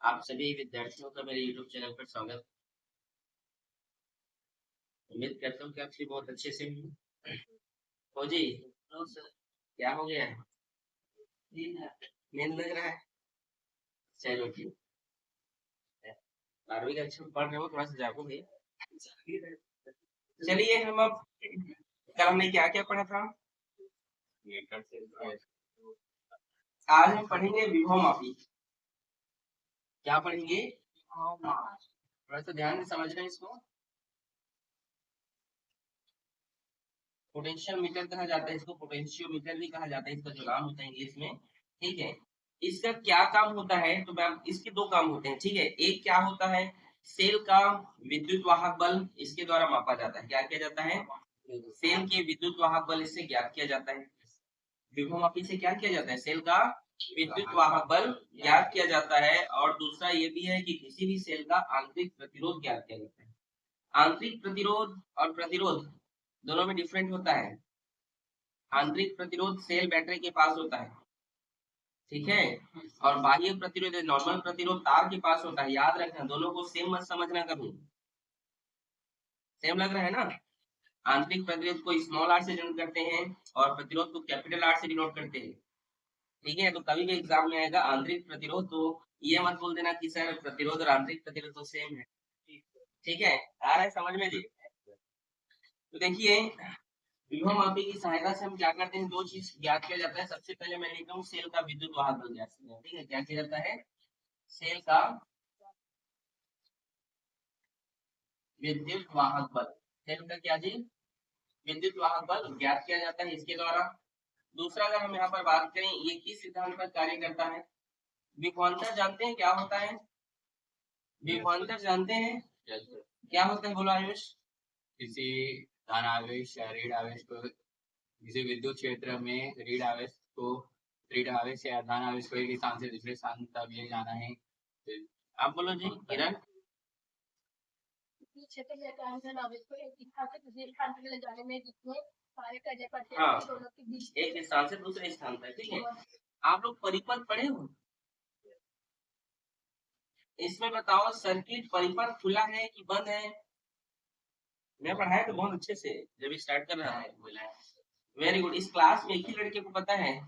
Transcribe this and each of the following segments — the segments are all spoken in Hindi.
आप सभी विद्यार्थियों का मेरे YouTube चैनल पर स्वागत। उम्मीद करता हूँ कि आप सभी बहुत अच्छे से हैं। हो जी, क्या हो गया? नींद लग रहा है? चलो ठीक है। 12वीं कक्षा में पढ़ रहे हो, थोड़ा सा जागो भैया। चलिए हम अब कल हमने क्या क्या पढ़ा था? आज हम पढ़ेंगे विभव मापी। क्या पढ़ेंगे? थोड़ा सा ध्यान से समझ रहे हैं इसको। पोटेंशियल मीटर कहा जाता है इसको, पोटेंशियोमीटर भी कहा जाता है इसका जो नाम होता है इंग्लिश में। ठीक है, इसका क्या काम होता है? तो मैम इसके दो काम होते हैं। ठीक है, एक क्या होता है, सेल का विद्युत वाहक बल इसके द्वारा मापा जाता है। क्या किया जाता है? सेल के विद्युत वाहक बल इससे ज्ञात किया जाता है। विभव मापी से क्या किया जाता है? सेल का विद्युत वाहक बल ज्ञात किया जाता है। और दूसरा ये भी है कि किसी भी सेल का आंतरिक प्रतिरोध ज्ञात किया जाता है। आंतरिक प्रतिरोध और प्रतिरोध दोनों में डिफरेंट होता है। आंतरिक प्रतिरोध सेल बैटरी के पास होता है, ठीक है, और बाह्य प्रतिरोध नॉर्मल प्रतिरोध तार के पास होता है। याद रखना, दोनों को सेम मत समझना कभी। सेम लग रहा है ना? आंतरिक प्रतिरोध को स्मॉल आर से डिनोट करते हैं और प्रतिरोध को कैपिटल आर से डिनोट करते हैं। ठीक है, तो कभी भी एग्जाम में आएगा आंतरिक प्रतिरोध, तो ये मत बोल देना कि सर प्रतिरोध और आंतरिक प्रतिरोध तो सेम है। ठीक है, आ रहा है समझ में जी? तो देखिए, विभव मापी की सहायता से हम क्या करते हैं, दो चीज ज्ञात किया जाता है। सबसे पहले मैं लिखता हूँ सेल का विद्युत वाहक बल ज्ञात किया। ठीक है, क्या किया जाता है? सेल का विद्युत वाहक बल, सेल का क्या जी? विद्युत वाहक बल ज्ञात किया जाता है इसके द्वारा। दूसरा, अगर हम यहाँ पर बात करें, ये किस सिद्धांत पर कार्य करता है? विभवांतर जानते हैं क्या होता है? विभवांतर जानते हैं क्या होता है? बोलो आयुष। किसी धन आवेश या ऋण आवेश को, किसी विद्युत क्षेत्र में ऋण आवेश या धन आवेश को एक स्थान से दूसरे स्थान तक ले जाना है। आप बोलो जी किरण। क्षेत्र में धन आवेश को एक स्थान से दूसरे स्थान तक ले जाने में जिसमें कार्य करने पर हाँ, दोनों के बीच एक स्थान से दूसरे स्थान तक। ठीक है, आप लोग परिपथ पढ़े हो? इसमें बताओ, सर्किट परिपथ खुला है कि बंद है? मैं पढ़ाया तो बहुत अच्छे से जब स्टार्ट कर रहा था। Very good. इस क्लास में एक ही लड़के को पता है,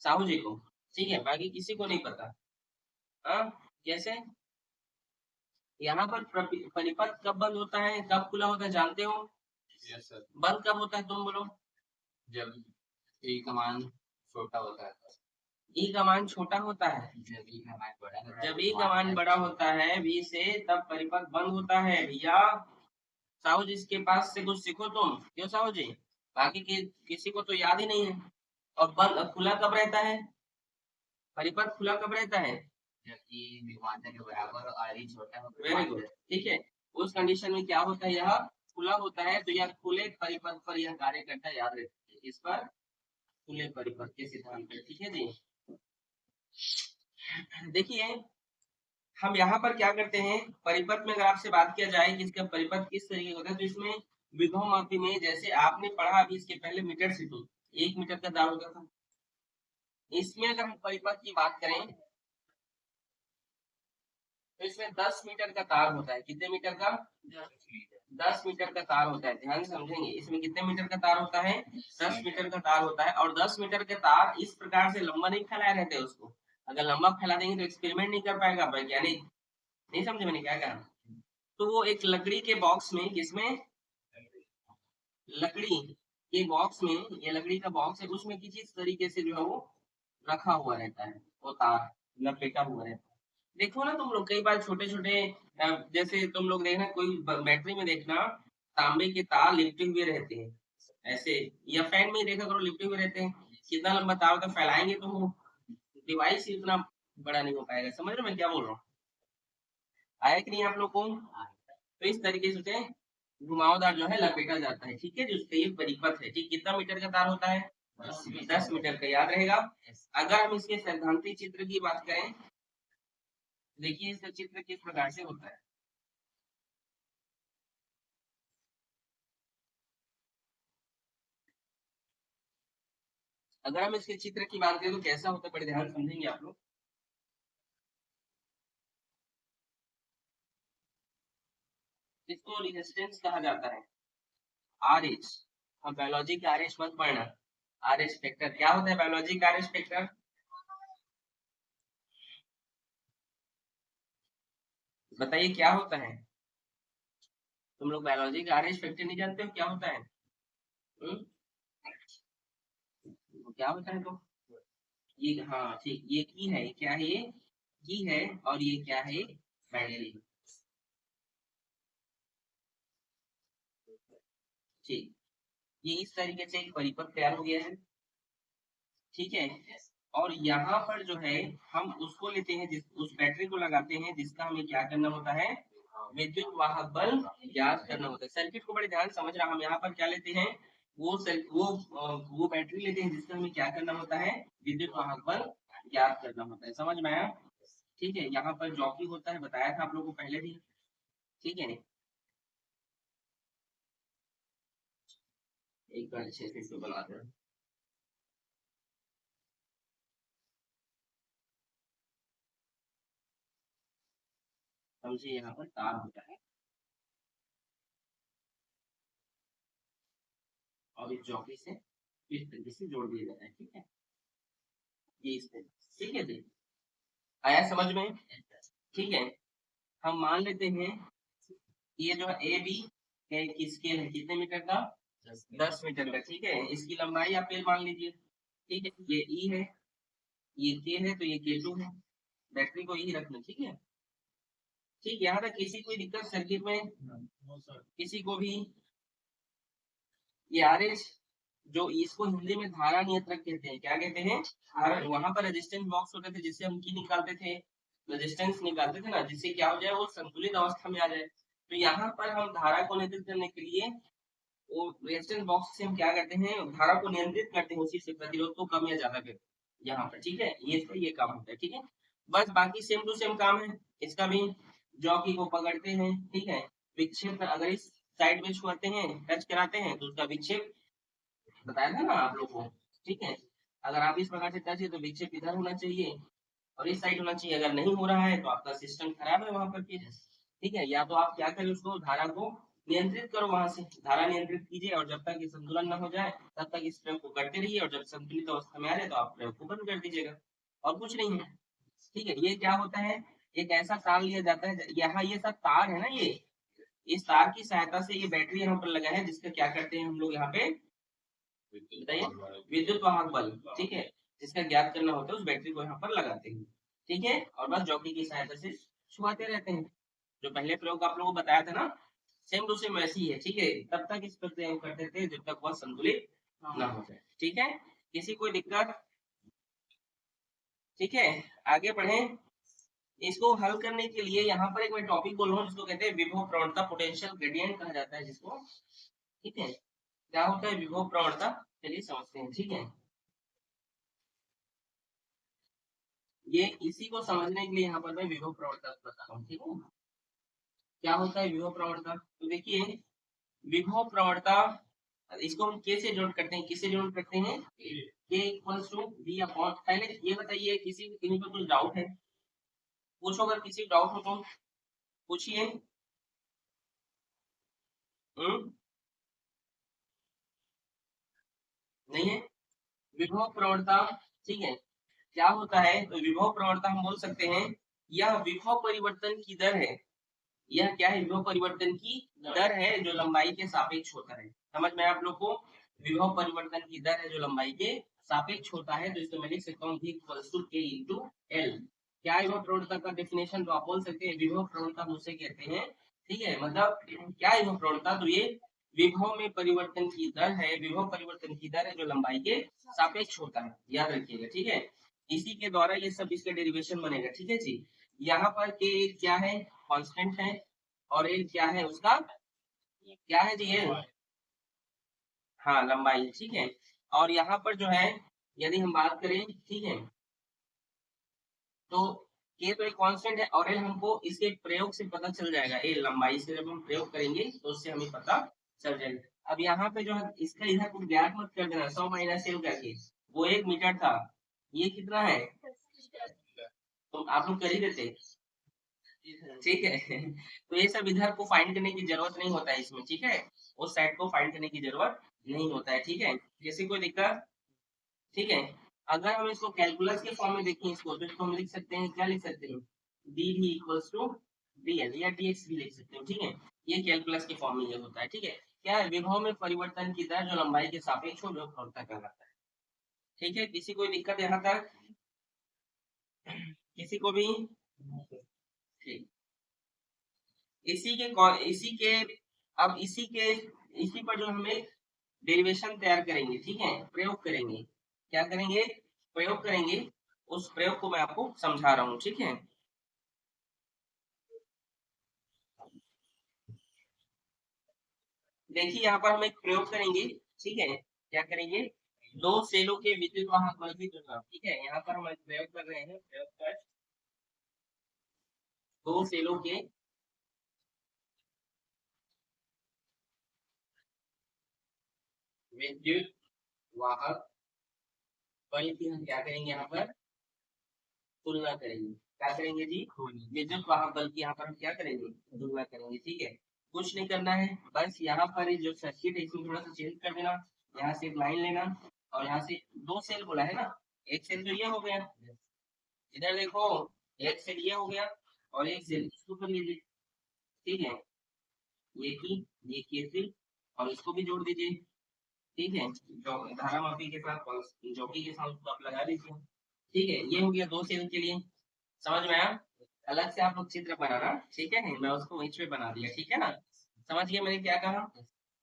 साहू जी को। ठीक है, बाकी किसी को नहीं पता। हाँ, कैसे? यहाँ पर परिपथ कब बंद होता है, कब खुला होता है, जानते हो? Yes sir. बंद कब होता है, तुम बोलो। जब ई का मान छोटा होता है। ई का मान छोटा होता है। जब ई का मान बड़ा होता है, जब ई का मान बड़ा होता है वी से, तब परिपथ बंद होता है। भैया साहू जी के पास से कुछ सीखो तुम, क्यों साहू जी? बाकी किसी को तो याद ही नहीं है। और बंद खुला कब रहता है? परिपथ खुला कब रहता है? जबकि विभवांतर के बराबर और ई छोटा होता है। Very good. ठीक है, उस कंडीशन में क्या होता है, यह खुला होता है, तो यह खुले परिपथ पर यह कार्य करता है। याद रखिए, इस पर खुले परिपथ के सिद्धांत पे। ठीक है जी, देखिए हम यहाँ पर क्या करते हैं, परिपथ में अगर आपसे बात किया जाए कि इसका परिपथ किस तरीके का होता है, तो इसमें विभव मापी में जैसे आपने पढ़ा अभी इसके पहले मीटर से, तो 1 मीटर का तार होता था। इसमें अगर हम परिपथ की बात करें तो इसमें 10 मीटर का तार होता है। कितने मीटर का? 10 मीटर का तार होता है। ध्यान से समझेंगे, इसमें कितने मीटर का तार होता है? 10 मीटर का तार होता है। और 10 मीटर के तार इस प्रकार से लंबा नहीं फैलाए रहते उसको। अगर लंबा फैला देंगे तो एक्सपेरिमेंट नहीं कर पाएगा वैज्ञानिक। नहीं समझे मैंने क्या कहा? तो वो एक लकड़ी के बॉक्स में, किसमें? लकड़ी के बॉक्स में, ये लकड़ी का बॉक्स है, उसमें किसी तरीके से जो है वो रखा हुआ रहता है, वो तार लपेटा हुआ रहता है। देखो ना तुम लोग, कई बार छोटे छोटे जैसे तुम लोग देखना, कोई बैटरी में देखना, तांबे के तार लिपटे हुए रहते हैं ऐसे, या फैन में ही देखा करो लिपटे हुए रहते हैं। कितना लंबा तार होता है, फैलाएंगे तो वो डिवाइस ही उतना बड़ा नहीं हो पाएगा। समझ रहे हो मैं क्या बोल रहा हूँ? आया कि नहीं आप लोग को? तो इस तरीके से उसे घुमावदार जो है लपेटा जाता है। ठीक है, जिसका ये परिपथ है। ठीक, कितना मीटर का तार होता है? 10 मीटर का, याद रहेगा। अगर हम इसके सैद्धांतिक चित्र की बात करें, देखिए इसका चित्र किस प्रकार से होता है। अगर हम इसके चित्र की बात करें तो कैसा होता है, बड़े ध्यान समझेंगे आप लोग। इसको रेजिस्टेंस कहा जाता है, आर एच। अब बायोलॉजी का आर एच मत पढ़ना, आर एच फैक्टर क्या होता है, बायोलॉजी का आर एच फैक्टर बताइए क्या होता है। तुम लोग बायोलॉजी का आर एच फैक्टर नहीं जानते हो क्या होता है? हम्म? क्या होता है तो ये, हाँ ठीक, ये की है, क्या है ये, की है, और ये क्या है, बाइनरी। ठीक, ये इस तरीके से एक परिपथ तैयार हो गया है, ठीक है। और यहाँ पर जो है हम उसको लेते हैं, जिस उस बैटरी को लगाते हैं जिसका हमें क्या करना होता है, विद्युत वाहक बल ज्ञात करना होता है। सर्किट को बड़े ध्यान से समझ रहा, हम यहाँ पर क्या लेते हैं, वो बैटरी लेते हैं जिसका हमें क्या करना होता है, विद्युत वाहक बल ज्ञात करना होता है। समझ में आया? ठीक है, यहाँ पर जॉकी होता है, बताया था आप लोगों को पहले भी, ठीक है। एक बार अच्छे से इसको बना दें। समझिए यहाँ पर तार होता है और इस जॉकी से इस तरीके से जोड़ दिया जाता है, ठीक है, ये इस तरीके, ठीक है जी, आया समझ में? ठीक है, हम मान लेते हैं ये जो है ए बी की स्केल है कितने मीटर का, 10 मीटर का, ठीक है। इसकी लंबाई आप एल मान लीजिए, ठीक है। ये ई है, ये के है, तो ये के टू है, बैटरी को ई रखना, ठीक है। ठीक, यहाँ तक किसी कोई दिक्कत सर्किट में, किसी को भी? ये आर एच, जो इसको हिंदी में धारा नियंत्रक कहते हैं, क्या कहते हैं, धारा। वहां पर रेजिस्टेंस बॉक्स होते थे जिससे हम की निकालते थे, रेजिस्टेंस निकालते थे ना, जिससे क्या हो जाए, वो संतुलित अवस्था में आ जाए। तो यहाँ पर हम धारा को नियंत्रित करने के लिए वो रेजिस्टेंस बॉक्स से हम क्या करते हैं, धारा को नियंत्रित करते हैं, उसी से प्रतिरोध को कम या ज्यादा करते हैं यहाँ पर, ठीक है। ये काम होता है, ठीक है। बस बाकी सेम टू सेम काम है इसका भी, जॉकी को पकड़ते हैं, ठीक है। विक्षेप अगर इस साइड में छुआते हैं, टच कराते हैं, तो उसका विक्षेप बताया था ना आप लोग को, ठीक है। अगर आप इस प्रकार से टच है तो विक्षेप इधर होना चाहिए और इस साइड होना चाहिए। अगर नहीं हो रहा है तो आपका सिस्टम खराब है वहां पर फिर, ठीक है। या तो आप क्या करें, उसको धारा को नियंत्रित करो, वहां से धारा नियंत्रित कीजिए, और जब तक ये संतुलन न हो जाए तब तक इस प्रयोग को करते रहिए, और जब संतुलित अवस्था में आ जाए तो आप प्रयोग को बंद कर दीजिएगा, और कुछ नहीं है, ठीक है। ये क्या होता है, एक ऐसा तार लिया जाता है, यहाँ ये सब तार है ना, ये इस तार की सहायता से ये बैटरी यहाँ पर लगा है, जिसका क्या करते हैं हम लोग यहाँ पे, बताइए, विद्युत वाहक बल, ठीक है, जिसका ज्ञात करना होता है, उस बैटरी को यहाँ पर लगाते हैं, ठीक है। और बस जॉकी की सहायता से छुआते रहते हैं, जो पहले प्रयोग आप लोगों को बताया था ना, सेम टू सेम वैसी है, ठीक है। तब तक इस प्रक्रिया को करते थे जब तक वह संतुलित ना हो जाए, ठीक है। किसी कोई दिक्कत? ठीक है, आगे बढ़े। इसको हल करने के लिए यहाँ पर एक मैं टॉपिक बोल रहा हूँ जिसको कहते हैं विभव प्रवणता, पोटेंशियल ग्रेडियंट कहा जाता है जिसको, ठीक है। क्या होता है विभव प्रवणता, चलिए समझते हैं, ठीक है। ये इसी को समझने के लिए यहाँ पर मैं विभव प्रवणता बता रहा हूँ, ठीक है। क्या होता है विभव प्रवणता, तो देखिए विभव प्रवणता, इसको हम के से जोड़ करते हैं, किससे जोड़ करते हैं, के इक्वल्स टू बी अपॉन, पहले ये बताइए किसी किसी को कुछ डाउट है, पूछो, अगर किसी डाउट हो तो पूछिए। नहीं है विभव प्रवणता, ठीक है। क्या होता है, तो विभव प्रवणता हम बोल सकते हैं यह विभव परिवर्तन की दर है, यह क्या है, विभव परिवर्तन की दर है जो लंबाई के सापेक्ष होता है। समझ में आप लोग को, विभव परिवर्तन की दर है जो लंबाई के सापेक्ष होता है, तो इसको मैं लिख सकता हूँ v equals to k into L. क्या है विभव प्रवणता का डेफिनेशन, तो आप बोल सकते हैं विभव प्रवणता मुझसे कहते हैं, ठीक है। मतलब क्या है विभव प्रवणता, तो ये विभव में परिवर्तन की दर है, विभव परिवर्तन की दर है जो लंबाई के सापेक्ष होता है, याद रखिएगा, ठीक है। इसी के द्वारा ये सब इसका डेरिवेशन बनेगा, ठीक है जी। यहाँ पर k क्या है, कांस्टेंट है, और एल क्या है उसका, क्या है जी एल, हाँ लंबाई, ठीक है। और यहाँ पर जो है यदि हम बात करें, ठीक है, तो के तो एक कांस्टेंट है, और एल हमको इसके प्रयोग से पता चल जाएगा, एल लंबाई से जब हम प्रयोग करेंगे तो उससे हमें पता चल जाएगा। अब यहाँ पे जो है इसका इधर कुछ ज्ञात मत कर देना, 100 माइनस एल करके, वो 1 मीटर था, ये कितना है, तो आप लोग कर ही देते, ठीक है। तो ये सब इधर को फाइंड करने की जरूरत नहीं होता है इसमें, ठीक है, उस साइड को फाइंड करने की जरूरत नहीं होता है, ठीक है। जैसे कोई दिक्कत, ठीक है। अगर हम इसको कैलकुलस के फॉर्म में देखें इसको, तो इसको हम लिख सकते हैं, क्या लिख सकते हैं, डी भी इक्वल्स टू डी एल या डी एक्स भी लिख सकते हैं, ठीक है। ये कैलकुलस के फॉर्म में ये होता है, ठीक है। क्या है, विभव में परिवर्तन की दर जो लंबाई के सापेक्ष हो, जो प्रवणता कहलाता है, ठीक है। किसी कोई दिक्कत यहाँ तक, किसी को भी, ठीक। इसी के अब इसी पर जो हमें डेरिवेशन तैयार करेंगे, ठीक है, प्रयोग करेंगे, क्या करेंगे, प्रयोग करेंगे। उस प्रयोग को मैं आपको समझा रहा हूँ, ठीक है। देखिए यहाँ पर हम एक प्रयोग करेंगे, ठीक है, क्या करेंगे, दो सेलों के विद्युत वाहक बल की तुलना, ठीक है। यहाँ पर हम एक प्रयोग कर रहे हैं, प्रयोग कर दो सेलों के विद्युत वाहक बल की हम क्या करेंगे, यहाँ पर तुलना करेंगे, क्या करेंगे जी, विद्युत वाहक बल की यहाँ पर हम क्या करेंगे, तुलना करेंगे, ठीक है। कुछ नहीं करना है, बस यहाँ पर जो सर्किट है इसको थोड़ा सा चेंज कर देना, यहाँ से एक लाइन लेना, और यहाँ से दो सेल बोला है ना, एक सेल तो ये हो गया, इधर देखो, एक सेल ये हो गया, और एक सेल इसको कर लीजिए, ठीक है, ये की सेल, और इसको भी जोड़ दीजिए, ठीक है, जो धारा मापी के साथ जॉकी के साथ उसको आप लगा दीजिए, ठीक है। ये हो गया दो सेल के लिए, समझ में आया। अलग से आप लोग चित्र बनाना, ठीक है, मैं उसको वहीं पे बना दिया, ठीक है ना, समझ गए मैंने क्या कहा,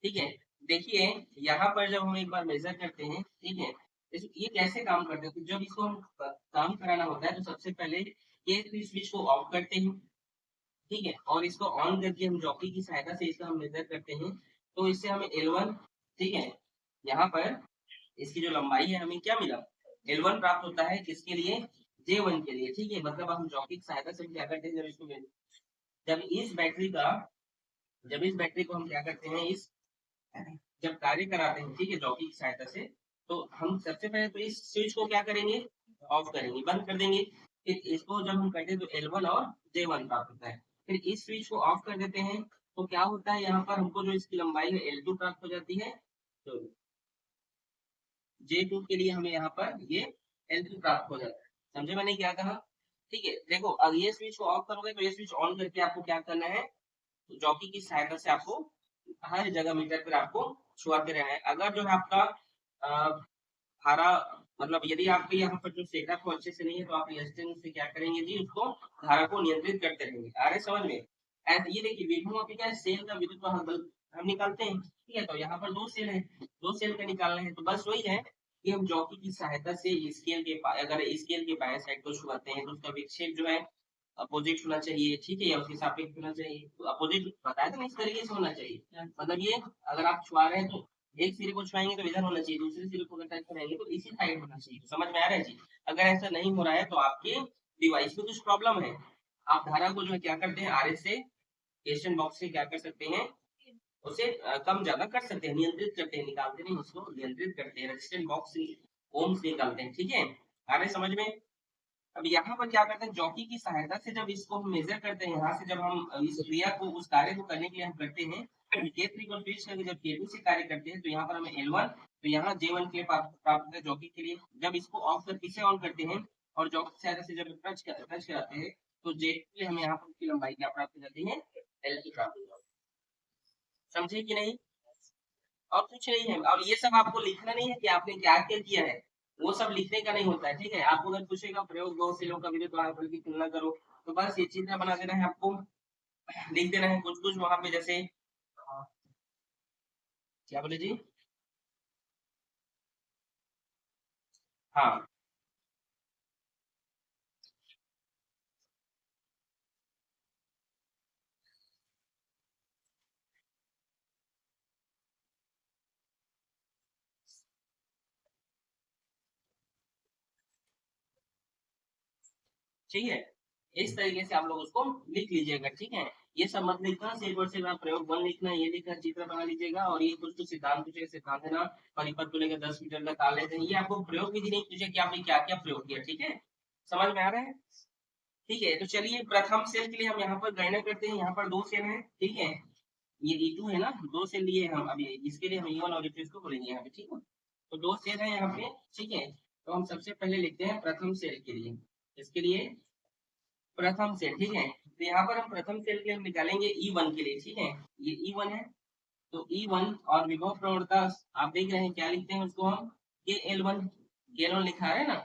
ठीक है। देखिए यहाँ पर जब हम एक बार मेजर करते हैं, ठीक है, ये कैसे काम करते हैं, तो जब इसको हम काम कराना होता है तो सबसे पहले ये स्विच को ऑफ करते हैं, ठीक है, और इसको ऑन करके हम जॉकी की सहायता से इसका हम मेजर करते हैं, तो इससे हमें L1, ठीक है, यहाँ पर इसकी जो लंबाई है हमें क्या मिला, L1 प्राप्त होता है, किसके लिए, J1 के लिए, ठीक है। मतलब हम जॉकी की सहायता से क्या करते हैं, जब इस बैटरी का जब इस बैटरी को हम क्या करते हैं, इस जब कार्य कराते हैं, ठीक है, जॉकी की सहायता से, तो हम सबसे पहले तो इस स्विच को क्या करेंगे, ऑफ करेंगे, बंद कर देंगे। फिर इसको जब हम करते हैं तो L1 और J1 प्राप्त होता है। फिर इस स्विच को ऑफ कर देते हैं, तो क्या होता है, यहाँ पर हमको जो इसकी लंबाई है L2 प्राप्त हो जाती है, तो J2 के लिए हमें यहाँ पर ये L2 प्राप्त हो जाता है। समझे मैंने क्या कहा, ठीक है। देखो अब ये स्विच को ऑफ करोगे तो ये स्विच ऑन करके आपको क्या करना है, तो जॉकी की सहायता से आपको हर जगह मीटर पर आपको छुआते रहना है। अगर जो है आपका धारा, मतलब यदि आपके यहाँ पर जो सेटअप को अच्छे से नहीं है, तो आप रेजिस्टेंस से क्या करेंगे जी, उसको धारा को नियंत्रित करते रहेंगे, आ रहे समझ में। ये देखिए विभव मापी क्या है, सेल का विद्युत वाहक बल हम निकालते हैं, ठीक है। तो यहाँ पर दो सेल है, दो सेल का निकालना है, तो बस वही है कि हम जॉकी की सहायता से स्केल के अगर स्केल के बाएं साइड को छुआते हैं तो उसका विक्षेप जो है अपोजिट होना चाहिए, ठीक है, या उसके सापेक्ष होना चाहिए। तो अपोजिट बताया था ना, इस तरीके से होना चाहिए, मतलब ये अगर आप छुआ रहे हैं तो एक सिरे को छुआएंगे तो इधर होना चाहिए, दूसरे सिरे को अगर टच करेंगे तो इसी साइड होना चाहिए, तो समझ में आ रहा है जी। अगर ऐसा नहीं हो रहा है तो आपके डिवाइस में कुछ प्रॉब्लम है, आप धारा को जो है क्या करते हैं, आरएस से क्वेश्चन बॉक्स से क्या कर सकते हैं, उसे कम ज्यादा कर सकते हैं, नियंत्रित करते हैं, निकालते नहीं, उसको नियंत्रित करते हैं, रेजिस्टेंस बॉक्स से ओम्स निकालते हैं, ठीक है, आ रहे समझ में। अब यहाँ पर क्या करते हैं, जॉकी की सहायता से जब इसको हम मेजर करते हैं, यहाँ से जब हम इस क्रिया को, उस कार्य को करने के लिए हम करते हैं, K3 को स्विच करके जब K2 से कार्य करते हैं, तो यहाँ पर हमें L1, तो यहाँ J1 के लिए प्राप्त होता है जॉकी के लिए। जब इसको ऑफ करके इसे ऑन करते हैं और जॉकी की सहायता से जब टच कराते हैं, तो J2 के लिए हमें यहाँ पर उसकी लंबाई क्या प्राप्त हो जाती है, L2 प्राप्त हो जाती है, समझे कि नहीं। और कुछ नहीं है, और ये सब आपको लिखना नहीं है कि आपने क्या क्या किया है, वो सब लिखने का नहीं होता है, ठीक है। आपको अगर पूछेगा प्रयोग दो सेलों का विद्युत वाहक बल की तुलना करो, तो बस ये चित्र बना देना है आपको, लिख देना है कुछ कुछ वहां पे, जैसे क्या बोले जी, हाँ ठीक है, इस तरीके से आप लोग उसको लिख लीजिएगा, ठीक है। ये सब मत लिखना, सिर्फ और सिर्फ आप प्रयोग वन लिखना, ये लिखकर चित्र बना लीजिएगा, और ये कुछ कुछ सिद्धांत पूछेगा, सिद्धांत है ना, परिपथ को लेकर 10 मीटर तक आलेख है, ये आपको प्रयोग विधि नहीं पूछे कि आपने क्या क्या प्रयोग किया, ठीक है, समझ में आ रहा है। ठीक है। तो चलिए प्रथम सेल के लिए हम यहाँ पर गणना करते हैं। यहाँ पर 2 सेल है, ठीक है। ये E2 है ना, 2 सेल लिए हम अभी, इसके लिए हम E1 और E2 इसको बोलेंगे यहाँ पे, ठीक है। तो 2 सेल है यहाँ पे, ठीक है। तो हम सबसे पहले लिखते हैं प्रथम सेल के लिए, इसके लिए प्रथम सेल, ठीक है। तो यहाँ पर हम प्रथम सेल के लिए हम निकालेंगे E1 के लिए, ठीक है। ये E1 है, तो E1 और विभव प्रवणता आप देख रहे हैं क्या लिखते हैं उसको हम, KL1, KL1 लिखा है ना,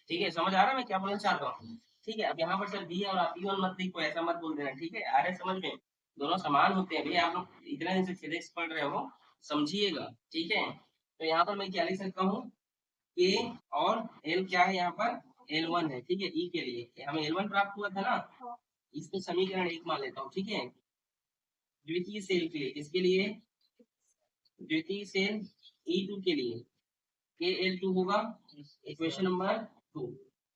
ठीक है। समझ आ रहा है मैं क्या बोलना चाहता हूँ, ठीक है। अब यहाँ पर सर बी और आप E1 मत लिखो, ऐसा मत बोल देना, ठीक है। आ रहा है समझ में, दोनों समान होते हैं भैया, आप लोग इतने दिन से फिजिक्स पढ़ रहे हो, समझिएगा, ठीक है। तो यहाँ पर मैं क्या लिख सकता हूँ, के और एल क्या है यहाँ पर, L1 है, ठीक है। ई के लिए हमें L1 प्राप्त हुआ था ना, इसको समीकरण 1 मान लेता हूँ, ठीक है। द्वितीय सेल के लिए, इसके लिए द्वितीय सेल E2 के लिए KL2 होगा, इक्वेशन नंबर 2,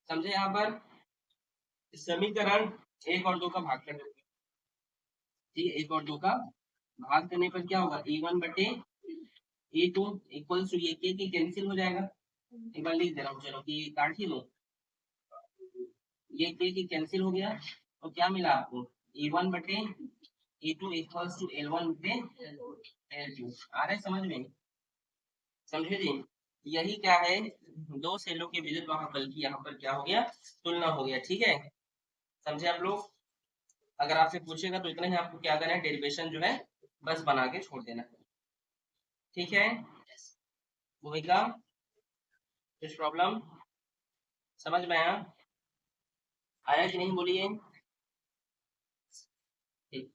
समझे। यहाँ पर समीकरण 1 और 2 का भाग कर देंगे, ठीक है। 1 और 2 का भाग करने पर क्या होगा, E1 बटे E2 इक्वल टू ये के कैंसिल हो जाएगा। एक बार लिख दे रहा हूँ, चलो कि काट ही दो, ये के कैंसिल हो गया, तो क्या मिला आपको, E1 बटे E2 इक्वल्स टू L1 बटे L2। आ रहा है समझ में, समझे जी। यही क्या है, दो सेलों के विद्युत वाहक बल की यहाँ पर क्या हो गया, तुलना हो गया, ठीक है। समझे आप लोग। अगर आपसे पूछेगा तो इतना ही आपको क्या करना है, डेरिवेशन जो है बस बना के छोड़ देना है, ठीक है। भूमिका, कुछ प्रॉब्लम समझ में आया कि नहीं, बोलिए। ठीक।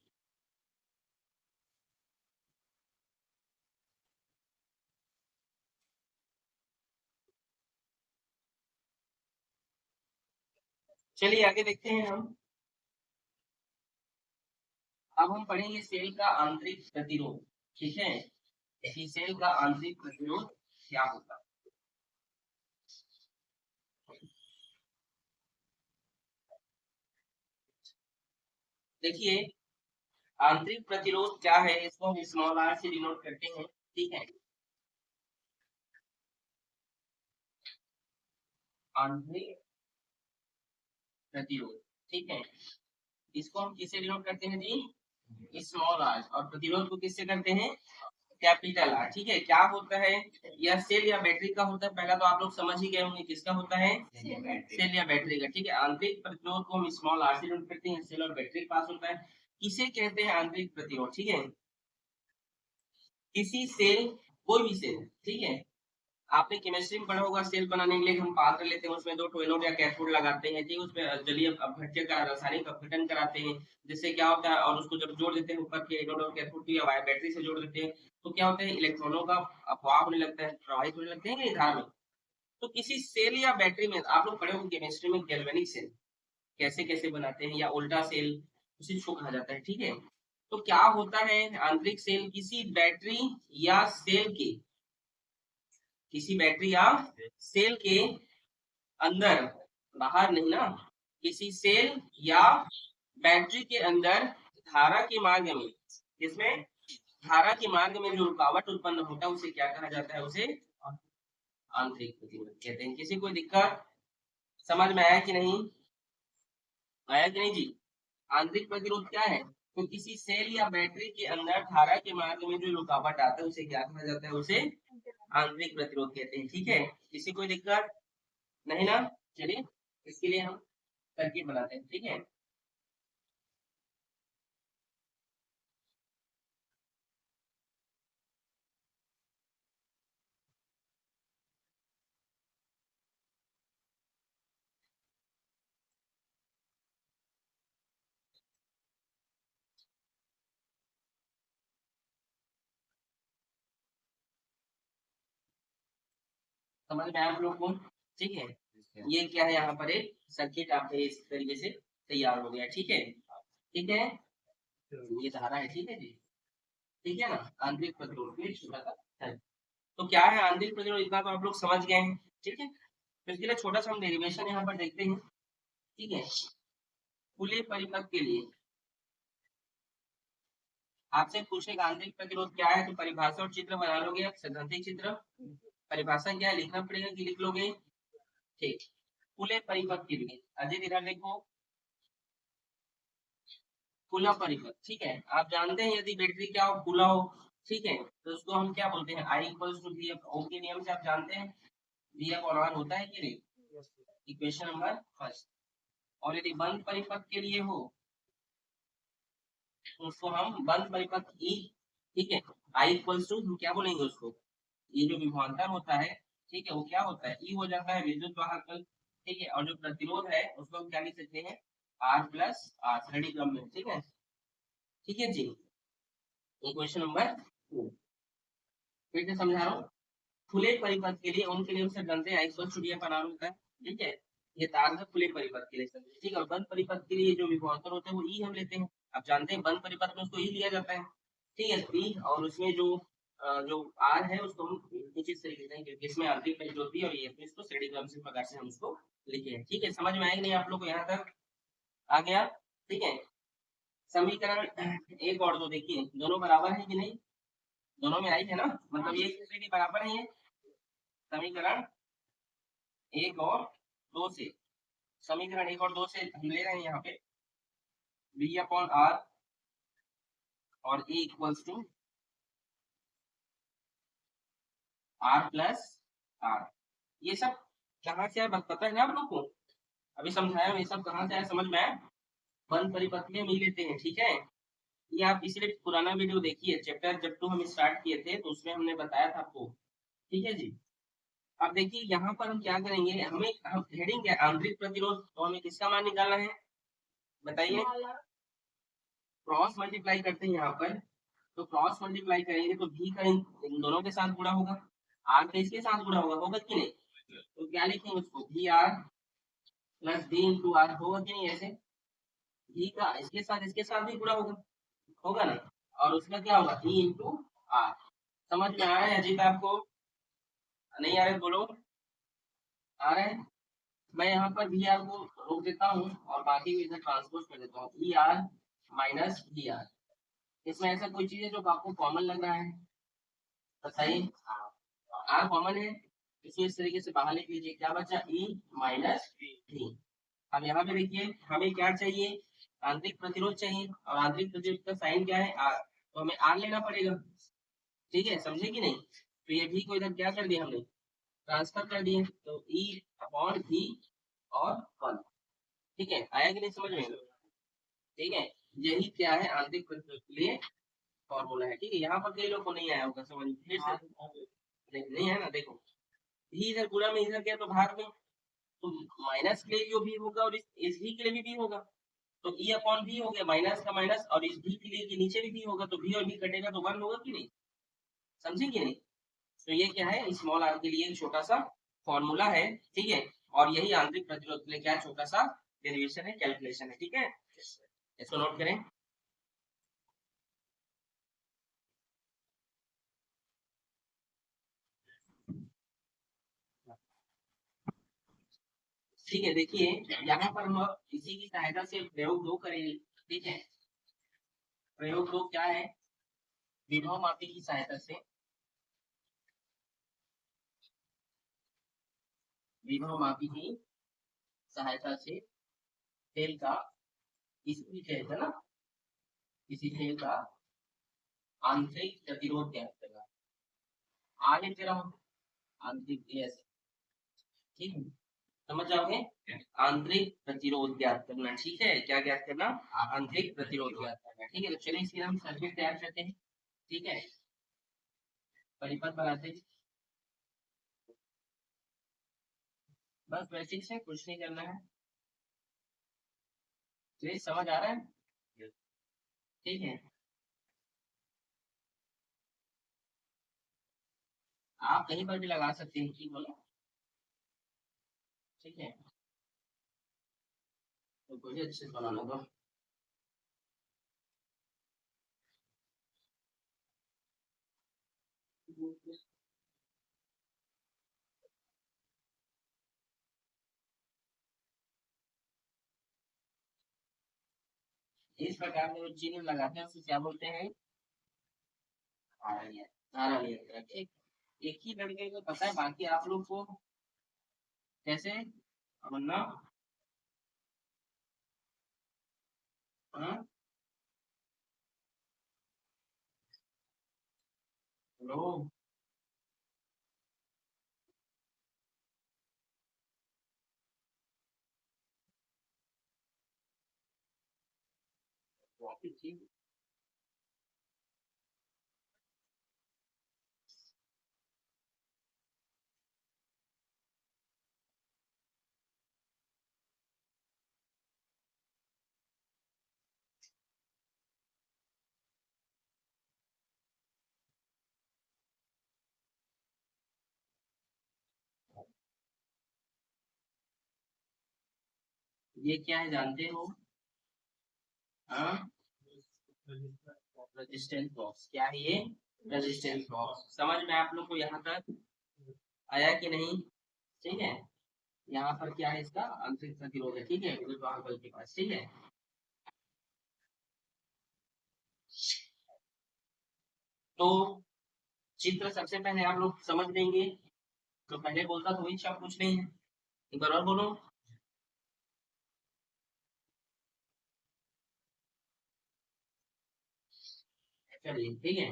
चलिए आगे देखते हैं हम। अब हम पढ़ेंगे सेल का आंतरिक प्रतिरोध, ठीक है। कि सेल का आंतरिक प्रतिरोध क्या होता है। देखिए आंतरिक प्रतिरोध क्या है, इसको हम स्मॉल आर से डिनोट करते हैं, ठीक है। आंतरिक प्रतिरोध, ठीक है। इसको हम किससे डिनोट करते हैं जी, स्मॉल आर, और प्रतिरोध को किससे करते हैं, कैपिटल आर, ठीक है। क्या होता है, या सेल या बैटरी का होता है, पहला तो आप लोग समझ ही गए होंगे किसका होता है, सेल या बैटरी का, ठीक है। आंतरिक प्रतिरोध को हम स्मॉल आर से डिनोट करते हैं, सेल और बैटरी के पास होता है। किसे कहते हैं आंतरिक प्रतिरोध, ठीक है। किसी सेल, कोई भी सेल, ठीक है। आपने केमिस्ट्री में पढ़ा होगा, सेल बनाने के लिए हम पात्र लेते हैं, उसमें 2 एनोड या कैथोड लगाते हैं, ठीक है। उसमें जलीय अपघट्य का रासायनिक अपघटन कराते हैं, जिससे क्या होता है, और उसको जब जोड़ देते हैं ऊपर के एनोड और कैथोड की या बैटरी से जोड़ देते हैं, तो क्या होता है, इलेक्ट्रॉनों का अपवाह होने लगता है, प्रवाहित होने लगते हैं कि धारा में। तो किसी सेल या बैटरी में आप लोग पढ़े होंगे केमिस्ट्री में, गैल्वेनिक सेल कैसे कैसे बनाते हैं, या उल्टा सेल उसी को कहा जाता है, ठीक है। तो क्या होता है, आंतरिक सेल किसी बैटरी या सेल के, किसी बैटरी या सेल के अंदर, बाहर नहीं ना, किसी सेल या बैटरी के अंदर धारा के मार्ग में, इसमें धारा के मार्ग में जो रुकावट उत्पन्न होता है उसे क्या कहा जाता है, उसे आंतरिक प्रतिरोध कहते हैं। किसी कोई दिक्कत, समझ में आया कि नहीं, आया कि नहीं जी। आंतरिक प्रतिरोध क्या है, तो किसी सेल या बैटरी के अंदर धारा के मार्ग में जो रुकावट आता है उसे क्या कहा जाता है, उसे आंतरिक प्रतिरोध कहते हैं, ठीक है। किसी कोई दिक्कत नहीं ना। चलिए इसके लिए हम सर्किट बनाते हैं, ठीक है। समझ में आया आप लोग को, ठीक है। ये क्या है, यहाँ पर एक सर्किट आपके इस तरीके से तैयार हो गया, ठीक है, ठीक है। ये धारा है, ठीक है जी, ठीक है ना। आंतरिक प्रतिरोध के लिए छोटा सा है। तो क्या है आंतरिक प्रतिरोध, इतना तो आप लोग समझ गए हैं, ठीक है। तो इसके लिए छोटा सा हम डेरिवेशन यहाँ पर देखते हैं, ठीक है। खुले परिपथ के लिए आपसे पूछेगा आंतरिक प्रतिरोध क्या है, तो परिभाषा और चित्र बना लोगे, सैद्धांतिक चित्र, परिभाषा क्या है लिखना पड़ेगा कि लिख लोगे, ठीक। खुले परिपथ के लिए, अजय इधर देखो, खुला परिपथ, ठीक है। आप जानते हैं यदि बैटरी क्या हो, खुला हो, ठीक है, तो उसको हम क्या बोलते हैं, I equals to V F, ओम के नियम से आप जानते हैं वी एफ और आर होता है कि नहीं, इक्वेशन नंबर फर्स्ट। और यदि बंद परिपथ के लिए हो तो उसको हम बंद परिपथ ई, ठीक है, आई इक्वल्स टू हम क्या बोलेंगे उसको, ये जो विभवांतर होता है, ठीक है, वो क्या होता है, ई हो जाता है विद्युत वाहक, ठीक है, और जो प्रतिरोध है उसको हम क्या लिख सकते हैं, आर प्लस आर, श्रेणी क्रम में, ठीक है, ठीक है जी। इक्वेशन नंबर 2 फिर से समझा रहा हूँ, खुले परिपथ के लिए उनके लिए हम जानते हैं आई स्टूडियो का नाम होता है, ठीक है, ये तार है खुले परिपथ के लिए समझे, ठीक है। और बंद परिपथ के लिए जो विभवांतर होते हैं वो ई हम लेते हैं, आप जानते हैं बंद परिपथ में उसको ई लिया जाता है, ठीक है, ई, और उसमें जो जो आर है उसको हम कुछ इस तरीके से, क्योंकि इसमें आंतरिक प्रतिरोध भी और ये इसको श्रेणी क्रम से प्रकार से हम उसको लिखे हैं, ठीक है। समझ में आएगा नहीं आप लोग को, यहाँ तक आ गया, ठीक है। समीकरण एक और दो देखिए, दोनों बराबर है कि नहीं, दोनों में राइट है ना, मतलब ये एक दूसरे के बराबर है, ये समीकरण एक और दो से, समीकरण एक और दो से हम ले रहे हैं यहाँ पे v अपॉन आर और e equals to R plus R, ये सब कहाँ से आया पता है ना आप लोग को, अभी समझाया ये सब कहाँ से आया, समझ में आया, बंद परिपथ में मिल लेते हैं, ठीक है। ये आप इसलिए पुराना वीडियो देखिए, चैप्टर जब हम स्टार्ट किए थे तो उसमें हमने बताया था आपको, ठीक है जी। अब देखिए यहाँ पर हम क्या करेंगे, हमें हम हेडिंग क्या, आंतरिक प्रतिरोध, तो हमें किसका मान निकालना है बताइए, क्रॉस मल्टीप्लाई करते हैं यहाँ पर, तो क्रॉस मल्टीप्लाई करेंगे तो भी का इन दोनों के साथ गुणा होगा, आर का इसके साथ गुणा होगा, होगा कि नहीं, तो क्या लिखेंगे उसको, भी R plus B into R, होगा कि नहीं ऐसे, भी का इसके साथ भी गुणा होगा, होगा ना, और उसका क्या होगा ई इंटू आर। समझ में आ रहा है अजीत आपको, नहीं आ रहे बोलो, आ रहे हैं। मैं यहाँ पर वी आर को रोक देता हूँ और बाकी को इधर ट्रांसपोज कर देता हूँ, E R minus V R, इसमें ऐसा कोई चीज है जो आपको कॉमन लग रहा है बताइए, आर कॉमन है, इसको इस तरीके से बाहर लिख लीजिए, क्या बचा ई माइनस वी। अब यहाँ पे देखिए हमें क्या चाहिए, आंतरिक प्रतिरोध चाहिए, और आंतरिक प्रतिरोध का साइन क्या है आर, तो हमें आर लेना पड़ेगा, ठीक है, समझे कि नहीं, तो ये भी को इधर क्या कर दिया हमने, ट्रांसफर कर दिए, तो ई अपॉन भी और वन, ठीक है, आया कि नहीं समझ में, ठीक है, यही क्या है आंतरिक प्रतिरोध के लिए फॉर्मूला है, ठीक है। यहाँ पर कई लोग को नहीं आया होगा समझ में, फिर से नहीं है ना, देखो भी इधर गुणा में इधर गया तो भाग में, तो माइनस के लिए जो भी होगा और इस भी के लिए भी होगा, तो ई अपॉन भी हो गया, माइनस का माइनस, और इस भी के लिए के नीचे भी होगा, तो भी और भी कटेगा तो वन होगा कि नहीं, समझे कि नहीं। तो ये क्या है, स्मॉल आर के लिए एक छोटा सा फॉर्मूला है, ठीक है, और यही आंतरिक प्रतिरोध के लिए क्या छोटा सा डेरिवेशन है, कैलकुलेशन है, ठीक है, इसको नोट करें। ठीक है, देखिए यहाँ पर हम इसी की सहायता से प्रयोग दो करेंगे, ठीक है, प्रयोग दो क्या है, विभव मापी की सहायता से, विभव मापी की सहायता से सेल का किसी सेल का ना, किसी सेल का आंतरिक प्रतिरोध ज्ञात करना, आ लिख रहा हूँ आंतरिक यस, ठीक है, समझ जाओगे, आंतरिक प्रतिरोध ज्ञात करना, ठीक है, क्या ज्ञात करना, आंतरिक प्रतिरोध ज्ञात करना, ठीक है। तो चलिए इसके हम सर्किट तैयार करते हैं, ठीक है, परिपथ बनाते हैं, बस बेसिक्स है, कुछ नहीं करना है, चलिए समझ आ रहा है, ठीक है। आप कहीं पर भी लगा सकते हैं, ठीक बोला, ठीक है, तो कुछ अच्छे से बनाना दो, इस प्रकार में जो चिन्ह लगाते हैं उसे क्या बोलते हैं, धारा नियंत्रक, एक एक ही लड़के को पता है, बाकी आप लोग को कैसे वरना हाँ हेलो ये क्या है जानते हो? हाँ रेजिस्टेंस बॉक्स क्या है ये? रेजिस्टेंस बॉक्स समझ में आप लोग को यहाँ तक आया कि नहीं? ठीक है, यहाँ पर क्या है इसका आंतरिक प्रतिरोध है, ठीक है, विद्युत वाहक बल के पास, ठीक है। तो चित्र सबसे पहले आप लोग समझ लेंगे, तो पहले बोलता तो वही शब्द कुछ नहीं है, एक बार और बोलो। चलिए ठीक है,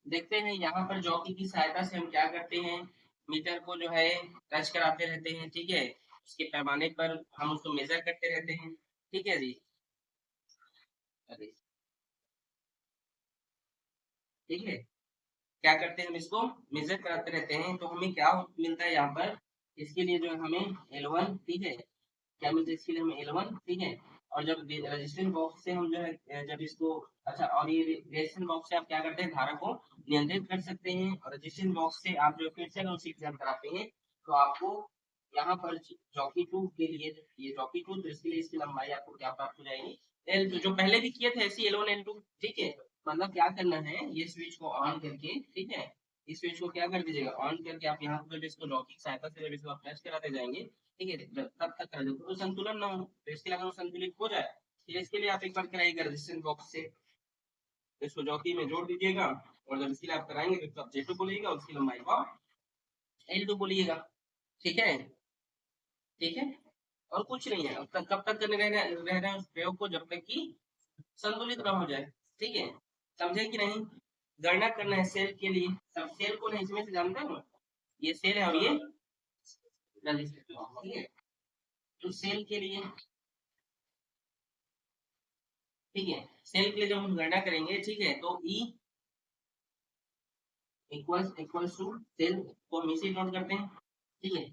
देखते हैं यहाँ पर जॉकी की सहायता से हम क्या करते हैं, मीटर को जो है टच कराते रहते हैं, ठीक है, उसके पैमाने पर हम उसको मेजर करते रहते हैं, ठीक है जी। अरे ठीक है, क्या करते हैं हम इसको मेजर कराते रहते हैं, तो हमें क्या मिलता है यहाँ पर, इसके लिए जो है हमें L1, ठीक है, क्या मिलता है इसके लिए हमें L1, ठीक है। और जब रजिस्टेंस बॉक्स से हम जो है जब इसको अच्छा, और ये रेजिस्टेंस बॉक्स से आप क्या करते हैं धारा को नियंत्रित कर सकते हैं, और रजिस्टेंस बॉक्स से आप जो फिर से अगर उसी एग्जाम कराते हैं तो आपको यहाँ पर जॉकी 2 के लिए, ये जॉकी 2 तो इसके लिए इसकी लंबाई आपको क्या प्राप्त हो जाएगी L2, जो पहले भी किए थे ऐसी L1 L2, ठीक है। मतलब क्या करना है, ये स्विच को ऑन करके, ठीक है, इस स्विच को क्या कर दीजिएगा ऑन करके, आप यहाँ पर जब इसको लॉक की सहायता से जब इसको प्रेस कराते जाएंगे, ठीक है, तब तक कर दो तो संतुलन ना हो, तो इसके लिए अगर वो संतुलित हो जाए, तो इसके लिए आप एक बार कराइएगा रेजिस्टेंस बॉक्स से, तो इसको जॉकी में जोड़ दीजिएगा, और जब इसके लिए आप कराएंगे तो आप J2 बोलिएगा, उसकी लंबाई को L2 बोलिएगा, ठीक है, ठीक है। और कुछ नहीं है, अब तक कब तक करने रह रहे हैं उस प्रयोग को, जब तक कि संतुलित ना हो जाए, ठीक है, समझे कि नहीं? गणना करना है सेल के लिए, सब सेल को नहीं इसमें से जानते हो, ये सेल है और ये रजिस्टर, ठीक है। तो सेल के लिए, ठीक है, सेल के लिए जब हम गणना करेंगे, ठीक है, तो E इक्वल्स टू सेल को हम इसे नोट करते हैं, ठीक है,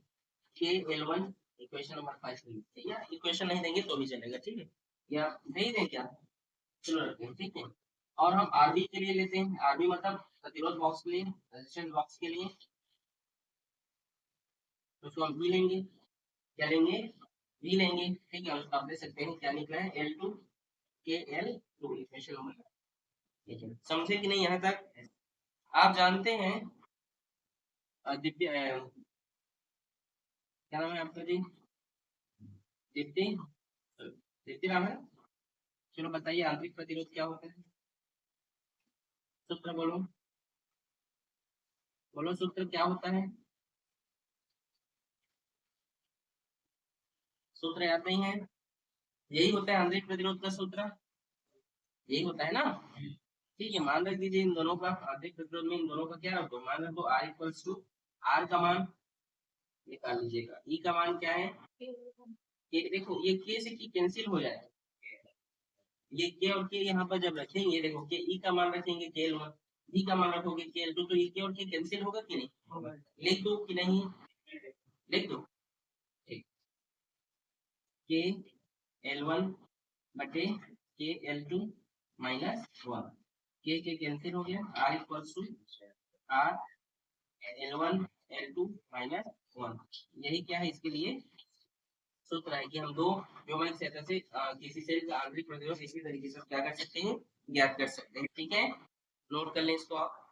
KL1 इक्वेशन नंबर 5 लिखते हैं, या इक्वेशन नहीं देंगे तो भी चलेगा, ठीक है, या दे दें क्या, चलो रखते हैं, ठीक है। और हम आरबी के लिए लेते हैं, आरबी मतलब प्रतिरोध बॉक्स के लिए, रेजिस्टेंस बॉक्स के लिए, तो उसको हम भी लेंगे, क्या लेंगे, भी लेंगे, ठीक है, उसको आप दे सकते हैं क्या निकला है L2 KL2 इक्वेशन नंबर, ठीक है, समझे कि नहीं यहाँ तक? आप जानते हैं दिव्य क्या नाम है आपका जी, दीप्ति, दीप्ति नाम है, चलो बताइए आंतरिक प्रतिरोध क्या होता है, सूत्र बोलो, बोलो सूत्र क्या होता है, सूत्र याद नहीं है? यही होता है आंतरिक प्रतिरोध का सूत्र, यही होता है ना, ठीक है। मान रख दीजिए इन दोनों का, आंतरिक प्रतिरोध में इन दोनों का क्या रख दो, मान रख दो R इक्वल्स टू, R का मान निकाल लीजिएगा, E का मान क्या है, K, देखो ये K से K कैंसिल हो जाएगा, ये K और K यहाँ पर जब रखेंगे, देखो K E का मान रखेंगे KL1, E का मान रखोगे KL2, तो ये K और K कैंसिल होगा कि नहीं होगा, लिख दो कि नहीं, लिख दो, ठीक, KL1 बटे KL2 माइनस 1, K कैंसिल हो गया, R equals to R L1 L2 minus 1, यही क्या है इसके लिए सूत्र है कि हम दो व्योमिक सहायता से किसी सेल का आंतरिक प्रतिरोध इसी तरीके से क्या कर सकते हैं, ज्ञात कर सकते हैं, ठीक है, नोट कर लें इसको आप।